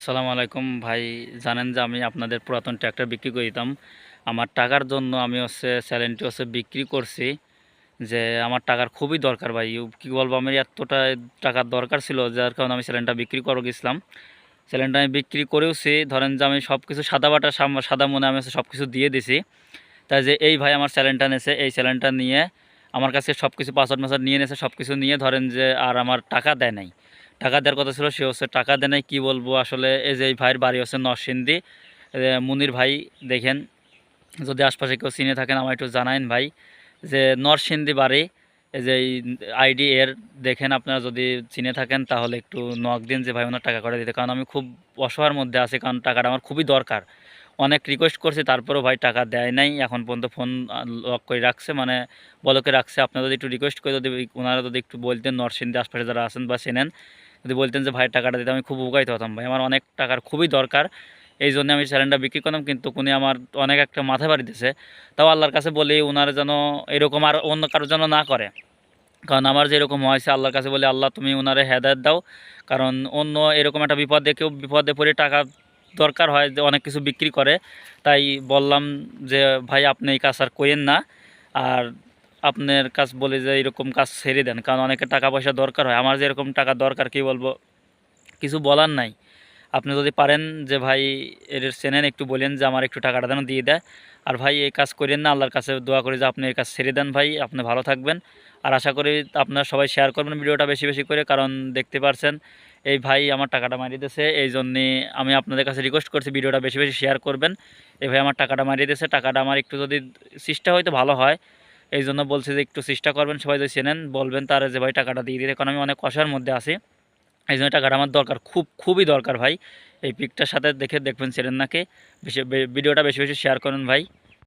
আসসালামু আলাইকুম ভাই। জানেন যে আমি আপনাদের পুরাতন ট্র্যাক্টর বিক্রি করে দিতাম। আমার টাকার জন্য আমি স্যালেনটি বিক্রি করছি। যে আমার টাকার খুবই দরকার ভাই। কি বলবো, আমি এতটা টাকার দরকার ছিল যার কারণে আমি স্যালেনটা বিক্রি করে গেছিলাম। স্যালেনটা আমি বিক্রি করেওছি, ধরেন যে আমি সব কিছু সাদা বাটা সাদা মনে আমি সব কিছু দিয়ে দিছি। তাই যে এই ভাই আমার স্যালেনটা নিয়েছে, এই স্যালেনটা নিয়ে আমার কাছে সব কিছু পাসওয়ার্ড মাসওয়ার্ড নিয়ে নিয়েছে, সব কিছু নিয়ে ধরেন যে আর আমার টাকা দেয় নাই। টাকা দেওয়ার কথা ছিল, সে টাকা দেয় নাই। কী বলবো আসলে, এই যে এই ভাইয়ের বাড়ি নরসিংদী। মুনির ভাই, দেখেন যদি আশপাশে কেউ চিনে থাকেন আমার একটু জানাইন ভাই। যে নরসিংদী বাড়ি, এই যে এই আইডি এর, দেখেন আপনারা যদি চিনে থাকেন তাহলে একটু নক দিন যে ভাই ওনার টাকা করে দিতে, কারণ আমি খুব অসহায়ের মধ্যে আছি, কারণ টাকাটা আমার খুবই দরকার। অনেক রিকোয়েস্ট করছি, তারপরেও ভাই টাকা দেয় নাই এখন পর্যন্ত। ফোন লক করে রাখছে, মানে বলকে রাখছে। আপনারা যদি একটু রিকোয়েস্ট করে যদি ওনারা যদি একটু বলতেন, নরসিংদী আশপাশে যারা আছেন বা চেনেন, যদি বলতেন যে ভাই টাকাটা দিতে, আমি খুব উপকারিত হতাম ভাই। আমার অনেক টাকার খুবই দরকার, এই জন্য আমি চ্যানেলটা বিক্রি করলাম। কিন্তু উনি আমার অনেক একটা মাথা বাড়ি দিয়েছে। তাও আল্লাহর কাছে বলি ওনারা যেন এরকম আর অন্য কারোর জন্য না করে, কারণ আমার যেরকম হয়েছে আল্লাহর কাছে বলি, আল্লাহ তুমি ওনারে হেদায়েত দাও। কারণ অন্য এরকম একটা বিপদে, কেউ বিপদে পড়ে টাকা দরকার হয়, যে অনেক কিছু বিক্রি করে। তাই বললাম যে ভাই আপনি এই কাজ আর করেন না, আর আপনার কাজ বলে যে এরকম কাজ ছেড়ে দেন, কারণ অনেকের টাকা পয়সা দরকার হয়। আমার যেরকম টাকা দরকার, কি বলবো, কিছু বলার নাই। আপনি যদি পারেন যে ভাই এর চেনেন, একটু বলেন যে আমার একটু টাকাটা যেন দিয়ে দেয়। আর ভাই এই কাজ করেন না, আল্লাহর কাছে দোয়া করি যে আপনি এই কাজ ছেড়ে দেন ভাই। আপনি ভালো থাকবেন, আর আশা করি আপনারা সবাই শেয়ার করবেন ভিডিওটা বেশি বেশি করে, কারণ দেখতে পারছেন এই ভাই আমার টাকাটা মারিয়ে দিয়েছে। এই জন্যে আমি আপনাদের কাছে রিকোয়েস্ট করছি ভিডিওটা বেশি বেশি শেয়ার করবেন। এই ভাই আমার টাকাটা মারিয়ে দিয়েছে, টাকাটা আমার একটু যদি চেষ্টা হয়তো ভালো হয়, এই জন্য বলছি যে একটু চেষ্টা করবেন। সবাই যদি চেনেন বলবেন তারা যে ভাই টাকাটা দিয়ে দিতে, কারণ আমি অনেক কষার মধ্যে আছি। এই জন্য টাকাটা আমার দরকার, খুবই দরকার ভাই। এই পিকটার সাথে দেখবেন চেনেন নাকি। বেশি ভিডিওটা বেশি বেশি শেয়ার করুন ভাই।